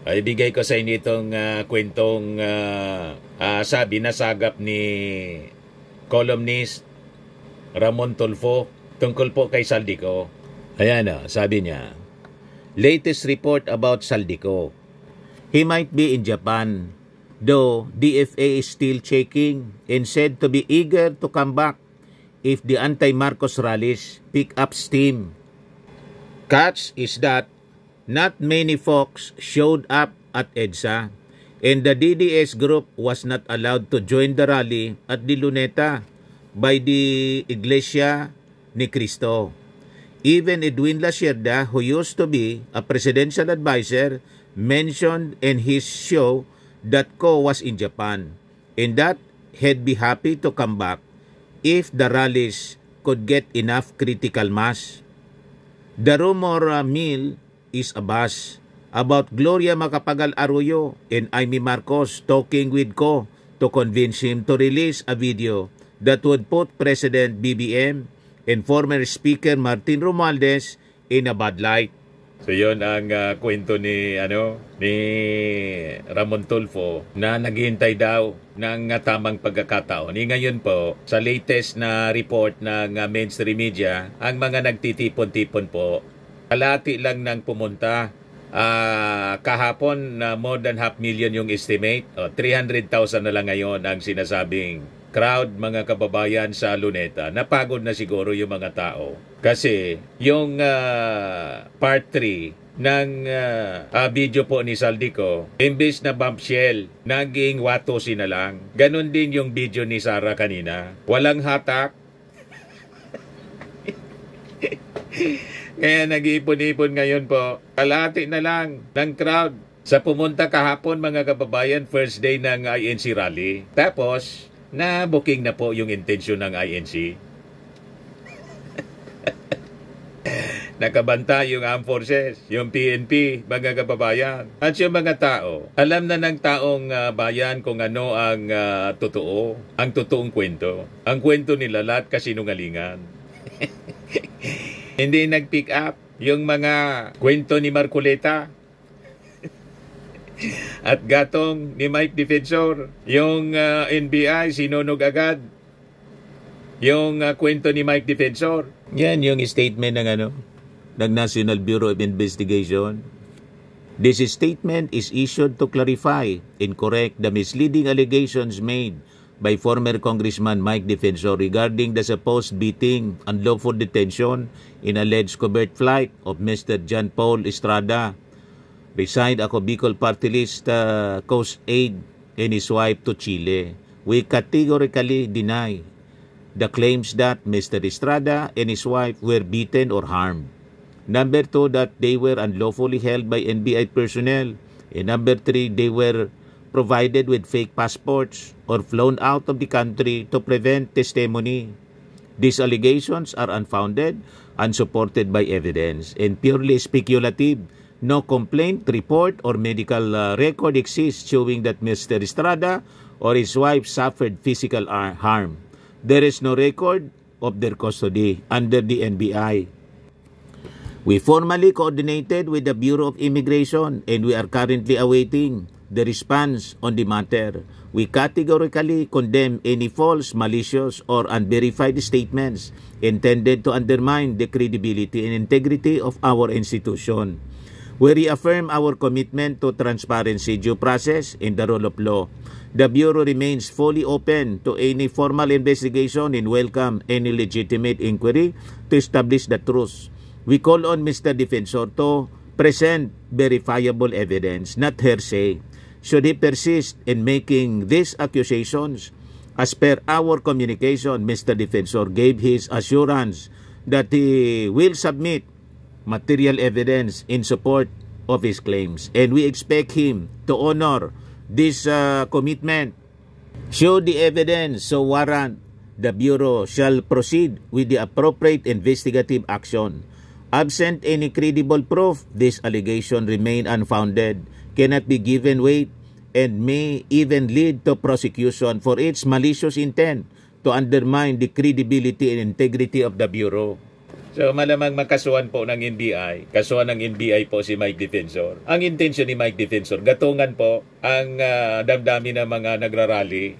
Ibigay ko sa inyo itong kwentong sabi na sagap ni columnist Ramon Tulfo tungkol po kay Saldico. Ayan sabi niya, latest report about Saldico. He might be in Japan, though DFA is still checking and said to be eager to come back if the anti-Marcos rallies pick up steam. Catch is that not many folks showed up at EDSA, and the DDS group was not allowed to join the rally at the Luneta by the Iglesia ni Cristo. Even Edwin Lasierda, who used to be a presidential advisor, mentioned in his show that Ko was in Japan and that he'd be happy to come back if the rallies could get enough critical mass. The rumor mill is a buzz about Gloria Macapagal Arroyo and Amy Marcos talking with Ko to convince him to release a video that would put President BBM and former Speaker Martin Romualdez in a bad light. So yun ang kwento ni Ramon Tulfo na naghihintay daw ng tamang pagkakataon. Ngayon po, sa latest na report ng mainstream media, ang mga nagtitipon-tipon po, kalahati lang nang pumunta. Kahapon more than 500,000 yung estimate. 300,000 na lang ngayon ang sinasabing crowd, mga kababayan, sa Luneta. Napagod na siguro yung mga tao. Kasi yung part 3 ng video po ni Saldico, imbes na bombshell, naging watosi na lang. Ganon din yung video ni Sara kanina. Walang hatak. Kaya nag-iipon-ipon ngayon po. Kalahati na lang ng crowd sa pumunta kahapon, mga kababayan, first day ng INC rally. Tapos, na-booking na po yung intensyon ng INC. Nakabanta yung armed forces, yung PNP, mga kababayan. At yung mga tao, alam na ng taong bayan kung ano ang totoo, ang totoong kwento. Ang kwento nila lahat kasinungalingan. Hindi nag-pick up yung mga kwento ni Marcoleta at gatong ni Mike Defensor. Yung NBI sinunog agad yung kwento ni Mike Defensor. Yan yung statement ng National Bureau of Investigation. This statement is issued to clarify and correct the misleading allegations made by former Congressman Mike Defensor regarding the supposed beating, unlawful detention, and alleged covert flight of Mr. John Paul Estrada, resigned ako Bicol Party List Coast Aid, and his wife to Chile. We categorically deny the claims that Mr. Estrada and his wife were beaten or harmed. Number 2, that they were unlawfully held by NBI personnel. And number 3, they were provided with fake passports or flown out of the country to prevent testimony. These allegations are unfounded, unsupported by evidence, and purely speculative. No complaint, report, or medical record exists showing that Mr. Estrada or his wife suffered physical harm. There is no record of their custody under the NBI. We formally coordinated with the Bureau of Immigration and we are currently awaiting the response on the matter. We categorically condemn any false, malicious, or unverified statements intended to undermine the credibility and integrity of our institution. We reaffirm our commitment to transparency, due process, and the rule of law. The Bureau remains fully open to any formal investigation and welcome any legitimate inquiry to establish the truth. We call on Mr. Defensor to present verifiable evidence, not hearsay. Should he persist in making these accusations, as per our communication, Mr. Defensor gave his assurance that he will submit material evidence in support of his claims. And we expect him to honor this commitment. Should the evidence so warrant, the Bureau shall proceed with the appropriate investigative action. Absent any credible proof, this allegation remain unfounded, cannot be given weight, and may even lead to prosecution for its malicious intent to undermine the credibility and integrity of the Bureau. So malamang makasuhan po ng NBI. Kasuhan ng NBI po si Mike Defensor. Ang intensyon ni Mike Defensor, gatungan po ang damdamin ng mga nagrarally.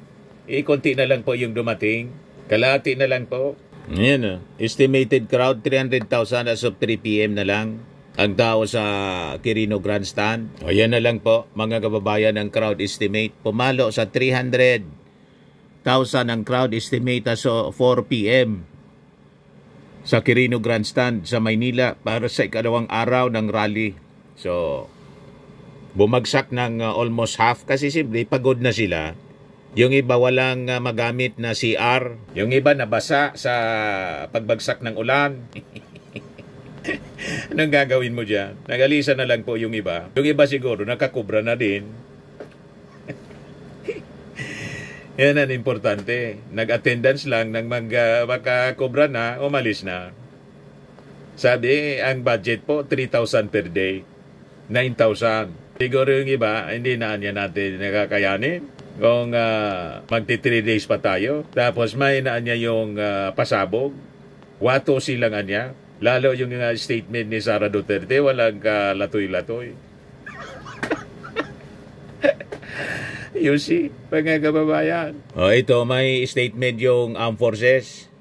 Konti na lang po yung dumating. Kalahati na lang po. Yan, estimated crowd 300,000 as of 3 p.m. na lang ang tao sa Quirino Grandstand. O yan na lang po, mga kababayan, ang crowd estimate. Pumalo sa 300,000 ang crowd estimate as of 4 p.m. sa Quirino Grandstand sa Maynila para sa ikalawang araw ng rally. So, bumagsak ng almost half kasi siyempre pagod na sila. Yung iba walang magamit na CR. Yung iba nabasa sa pagbagsak ng ulan. Anong gagawin mo dyan? Nagalisa na lang po yung iba. Yung iba siguro nakakubra na din. Yan ang importante. Nag-attendance lang nang makakubra na, umalis na. Sabi, ang budget po 3,000 per day. 9,000. Siguro yung iba, hindi na niya natin nakakayanin. Kung magti 3 days pa tayo. Tapos may na niya yung pasabog. Wato silang niya. Lalo yung statement ni Sara Duterte, walang latoy-latoy. You see, mga kababayan. Ito, may statement yung Armed Forces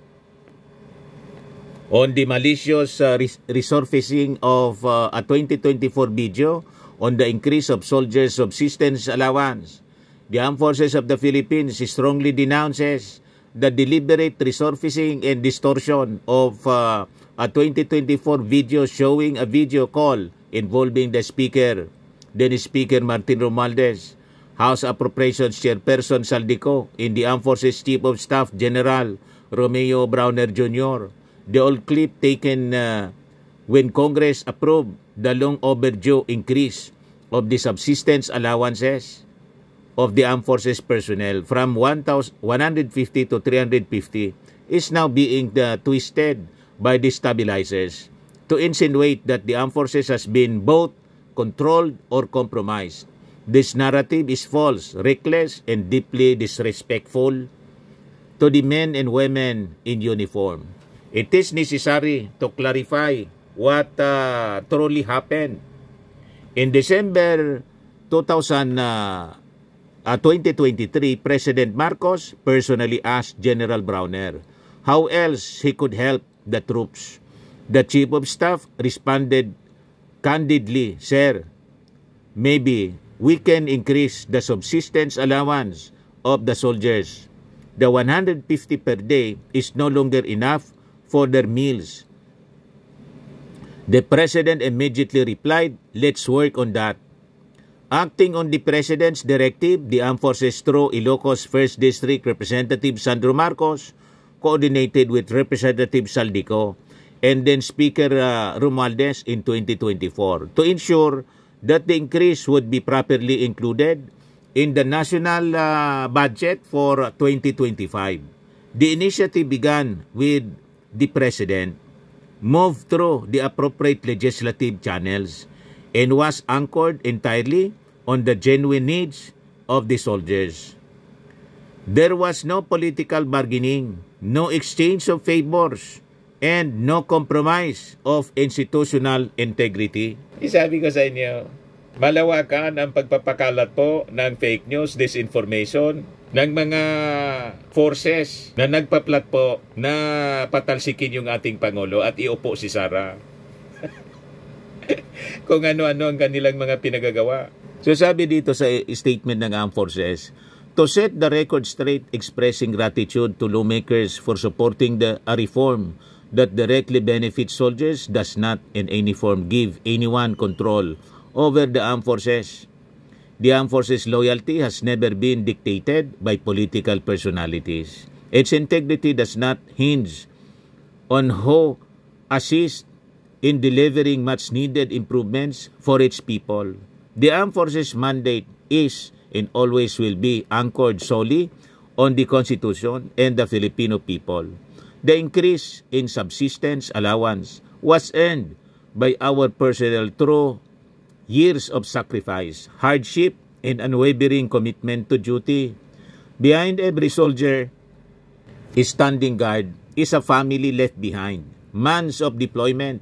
on the malicious resurfacing of a 2024 video on the increase of soldiers' subsistence allowance. The Armed Forces of the Philippines strongly denounces the deliberate resurfacing and distortion of a 2024 video showing a video call involving the Speaker, then Speaker Martin Romualdez, House Appropriations Chairperson Saldico, and the Armed Forces Chief of Staff General Romeo Browner Jr. The old clip taken when Congress approved the long overdue increase of the subsistence allowances of the Armed Forces personnel from 150 to 350 is now being twisted by the stabilizers to insinuate that the Armed Forces has been both controlled or compromised. This narrative is false, reckless, and deeply disrespectful to the men and women in uniform. It is necessary to clarify what truly happened. In December 2023, President Marcos personally asked General Browner how else he could help the troops. The Chief of Staff responded candidly, "Sir, maybe we can increase the subsistence allowance of the soldiers. The 150 per day is no longer enough for their meals." The President immediately replied, "Let's work on that." Acting on the President's directive, the Armed Forces through Ilocos 1st District Representative Sandro Marcos coordinated with Representative Saldico and then Speaker Romualdez in 2024 to ensure that the increase would be properly included in the national budget for 2025. The initiative began with the President, moved through the appropriate legislative channels, and was anchored entirely on the genuine needs of the soldiers. There was no political bargaining, no exchange of favors, and no compromise of institutional integrity. Isabi ko sa inyo, malawakan ang pagpapakalat po ng fake news, disinformation ng mga forces na nagpaplat po na patalsikin yung ating Pangulo at iupo si Sara. Kung ano-ano ang kanilang mga pinagagawa. So sabi dito sa statement ng Armed Forces, to set the record straight, expressing gratitude to lawmakers for supporting a reform that directly benefits soldiers does not in any form give anyone control over the Armed Forces. The Armed Forces loyalty has never been dictated by political personalities. Its integrity does not hinge on who assists in delivering much-needed improvements for its people. The Armed Forces mandate is and always will be anchored solely on the Constitution and the Filipino people. The increase in subsistence allowance was earned by our personnel through years of sacrifice, hardship, and unwavering commitment to duty. Behind every soldier is standing guard is a family left behind, months of deployment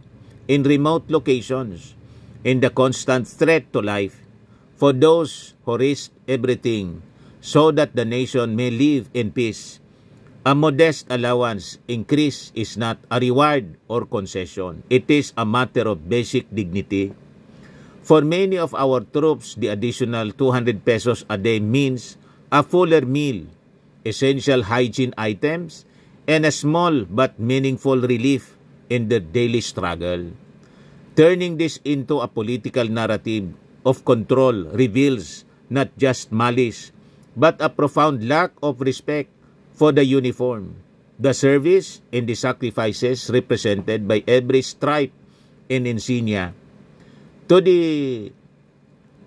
in remote locations, and the constant threat to life for those who risk everything so that the nation may live in peace. A modest allowance increase is not a reward or concession. It is a matter of basic dignity. For many of our troops, the additional 200 pesos a day means a fuller meal, essential hygiene items, and a small but meaningful relief in their daily struggle. Turning this into a political narrative of control reveals not just malice, but a profound lack of respect for the uniform, the service, and the sacrifices represented by every stripe and insignia. To the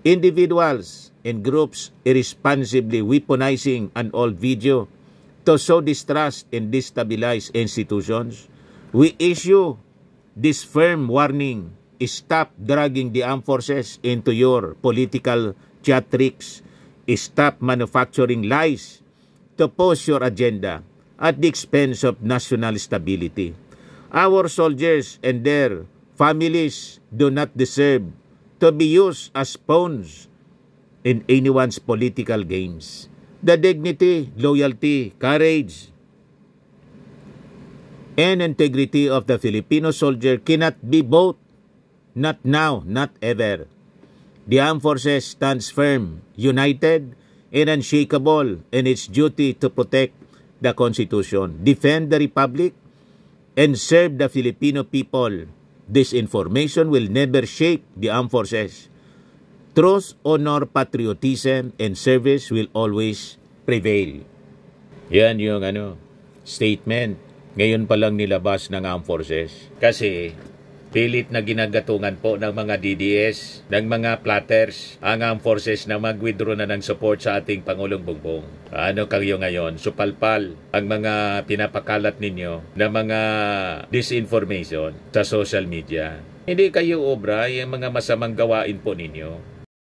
individuals and groups irresponsibly weaponizing an old video to sow distrust and destabilize institutions, we issue this firm warning: stop dragging the armed forces into your political theatrics. Stop manufacturing lies to push your agenda at the expense of national stability. Our soldiers and their families do not deserve to be used as pawns in anyone's political games. The dignity, loyalty, courage, and integrity of the Filipino soldier cannot be bought. Not now, not ever. The armed forces stands firm, united, and unshakable in its duty to protect the Constitution, defend the Republic, and serve the Filipino people. Disinformation will never shake the armed forces. Truth, honor, patriotism, and service will always prevail. Yan yung statement ngayon pa lang nilabas ng armed forces. Kasi pilit na ginagatungan po ng mga DDS, ng mga plotters, ang armed forces na mag-withdraw na ng support sa ating Pangulong Bongbong. Ano kayo ngayon? Supalpal ang mga pinapakalat ninyo na mga disinformation sa social media. Hindi kayo obra yung mga masamang gawain po ninyo.